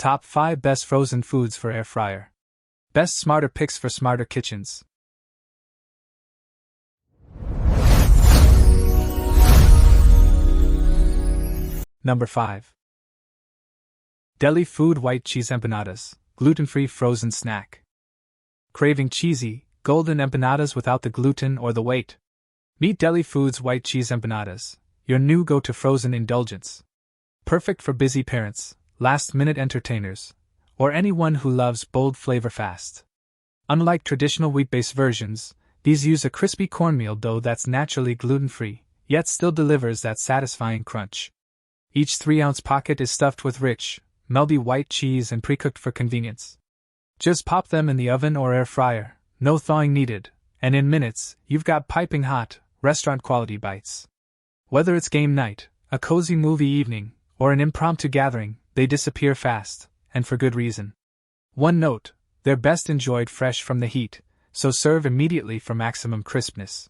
Top 5 Best Frozen Foods for Air Fryer. Best Smarter Picks for Smarter Kitchens. Number 5. Dele Food White Cheese Empanadas, gluten-free frozen snack. Craving cheesy, golden empanadas without the gluten or the weight? Meet Dele Food's White Cheese Empanadas, your new go-to frozen indulgence. Perfect for busy parents, last-minute entertainers, or anyone who loves bold flavor fast. Unlike traditional wheat-based versions, these use a crispy cornmeal dough that's naturally gluten-free, yet still delivers that satisfying crunch. Each 3-ounce pocket is stuffed with rich, melty white cheese and pre-cooked for convenience. Just pop them in the oven or air fryer, no thawing needed, and in minutes, you've got piping hot, restaurant-quality bites. Whether it's game night, a cozy movie evening, or an impromptu gathering, they disappear fast, and for good reason. One note, they're best enjoyed fresh from the heat, so serve immediately for maximum crispness.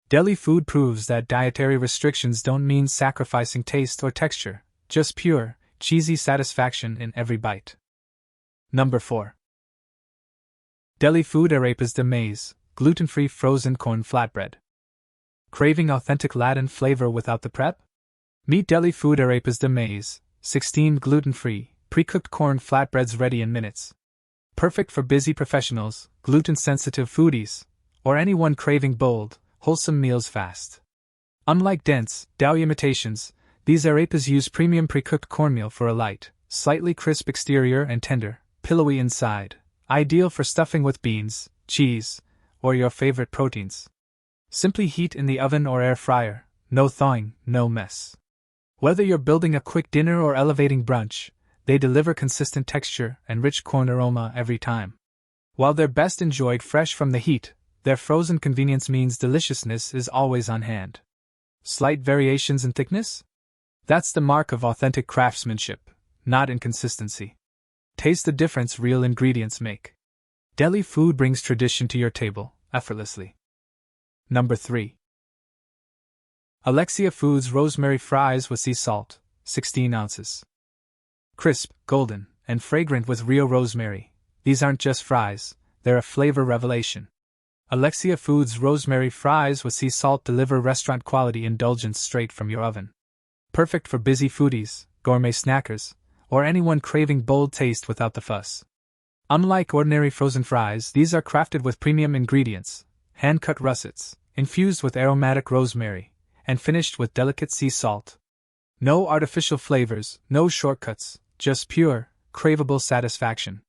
Dele Food proves that dietary restrictions don't mean sacrificing taste or texture, just pure, cheesy satisfaction in every bite. Number 4. Dele Food 𝗕𝗂𝗏𝗲𝗏𝗃𝗲𝗀, gluten-free frozen corn flatbread. Craving authentic Latin flavor without the prep? Meet Dele Food 𝗕𝗂𝗏𝗏𝗃𝗲𝗏𝗏, 16 gluten-free, pre-cooked corn flatbreads ready in minutes. Perfect for busy professionals, gluten-sensitive foodies, or anyone craving bold, wholesome meals fast. Unlike dense, doughy imitations, these arepas use premium pre-cooked cornmeal for a light, slightly crisp exterior and tender, pillowy inside, ideal for stuffing with beans, cheese, or your favorite proteins. Simply heat in the oven or air fryer, no thawing, no mess. Whether you're building a quick dinner or elevating brunch, they deliver consistent texture and rich corn aroma every time. While they're best enjoyed fresh from the heat, their frozen convenience means deliciousness is always on hand. Slight variations in thickness? That's the mark of authentic craftsmanship, not inconsistency. Taste the difference real ingredients make. Dele Food brings tradition to your table, effortlessly. Number 3. Alexia Foods Rosemary Fries with Sea Salt, 16 ounces. Crisp, golden, and fragrant with real rosemary, these aren't just fries, they're a flavor revelation. Alexia Foods Rosemary Fries with Sea Salt deliver restaurant-quality indulgence straight from your oven. Perfect for busy foodies, gourmet snackers, or anyone craving bold taste without the fuss. Unlike ordinary frozen fries, these are crafted with premium ingredients, hand-cut russets, infused with aromatic rosemary, and finished with delicate sea salt. No artificial flavors, no shortcuts, just pure, craveable satisfaction.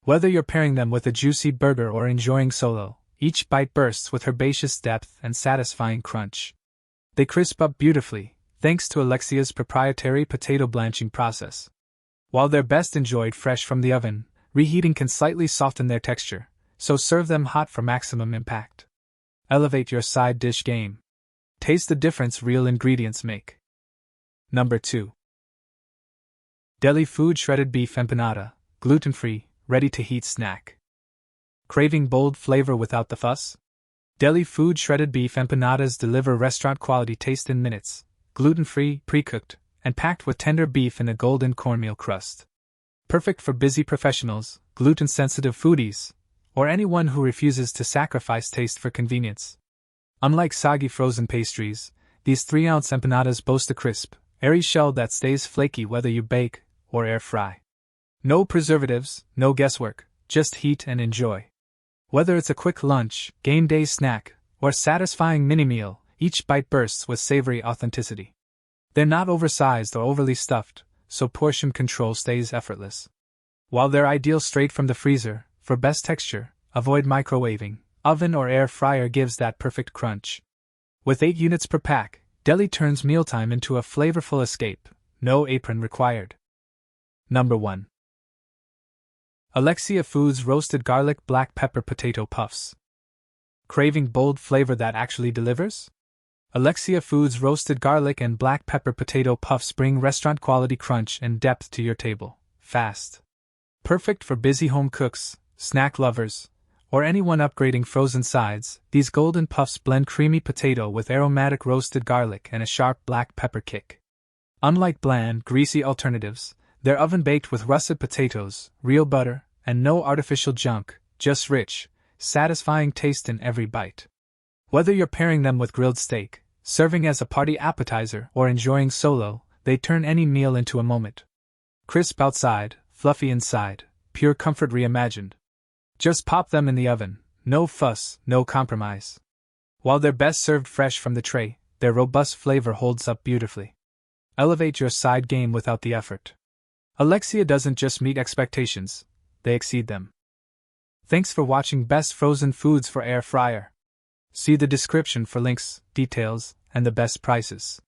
Whether you're pairing them with a juicy burger or enjoying solo, each bite bursts with herbaceous depth and satisfying crunch. They crisp up beautifully, thanks to Alexia's proprietary potato blanching process. While they're best enjoyed fresh from the oven, reheating can slightly soften their texture, so serve them hot for maximum impact. Elevate your side dish game. Taste the difference real ingredients make. Number 2. Dele Food Shredded Beef Empanada, gluten-free, ready-to-heat snack. Craving bold flavor without the fuss? Dele Food Shredded Beef Empanadas deliver restaurant-quality taste in minutes, gluten-free, pre-cooked, and packed with tender beef in a golden cornmeal crust. Perfect for busy professionals, gluten-sensitive foodies, or anyone who refuses to sacrifice taste for convenience. Unlike soggy frozen pastries, these 3-ounce empanadas boast a crisp, airy shell that stays flaky whether you bake or air fry. No preservatives, no guesswork, just heat and enjoy. Whether it's a quick lunch, game day snack, or satisfying mini-meal, each bite bursts with savory authenticity. They're not oversized or overly stuffed, so portion control stays effortless. While they're ideal straight from the freezer, for best texture, avoid microwaving. Oven or air fryer gives that perfect crunch. With 8 units per pack, Dele turns mealtime into a flavorful escape, no apron required. Number 1. Alexia Foods Roasted Garlic Black Pepper Potato Puffs. Craving bold flavor that actually delivers? Alexia Foods Roasted Garlic and Black Pepper Potato Puffs bring restaurant-quality crunch and depth to your table, fast. Perfect for busy home cooks, snack lovers, or anyone upgrading frozen sides, these golden puffs blend creamy potato with aromatic roasted garlic and a sharp black pepper kick. Unlike bland, greasy alternatives, They're oven-baked with russet potatoes, real butter, and no artificial junk, just rich, satisfying taste in every bite. Whether you're pairing them with grilled steak, serving as a party appetizer, or enjoying solo, they turn any meal into a moment. Crisp outside, fluffy inside, pure comfort reimagined. Just pop them in the oven, no fuss, no compromise. While they're best served fresh from the tray, their robust flavor holds up beautifully. Elevate your side game without the effort. Alexia doesn't just meet expectations, they exceed them. Thanks for watching Best Frozen Foods for Air Fryer. See the description for links, details, and the best prices.